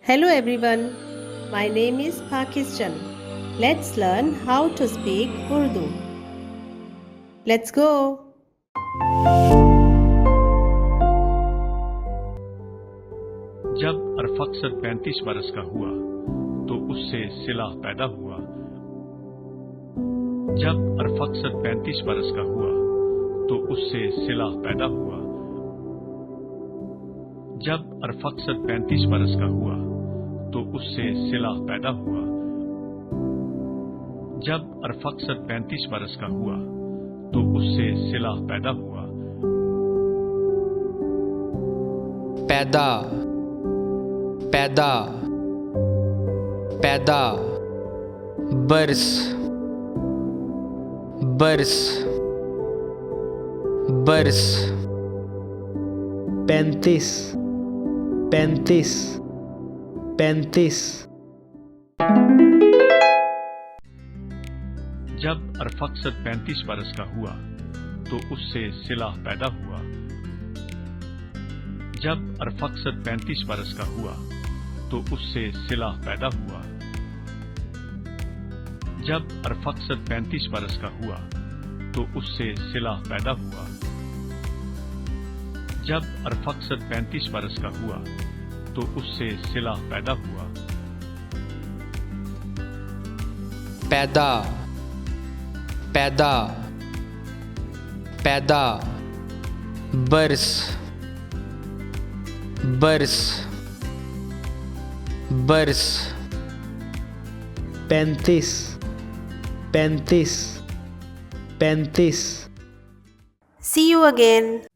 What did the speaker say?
Hello everyone, my name is Pakistan. Let's learn how to speak Urdu. Let's go. जब अरफक्सद 35 बरस का हुआ तो उससे सिला पैदा हुआ। जब अरफक्सद 35 बरस का हुआ तो उससे सिला पैदा हुआ। जब अरफक्सद 35 बरस का हुआ तो उससे सिला पैदा हुआ। जब अरफक्सद 35 बरस का हुआ तो उससे सिला पैदा हुआ। पैदा पैदा पैदा बरस बरस बरस 35 35 35 जब अरफक्सद 35 बरस का हुआ तो उससे सिला पैदा हुआ। जब अरफक्सद 35 बरस का हुआ तो उससे सिला पैदा हुआ। जब अरफक्सद 35 बरस का हुआ तो उससे सिला पैदा हुआ। जब अरफक्सद 35 बरस का हुआ तो उससे सिला पैदा हुआ। पैदा पैदा पैदा बरस बरस बरस 35 35 35 See you again.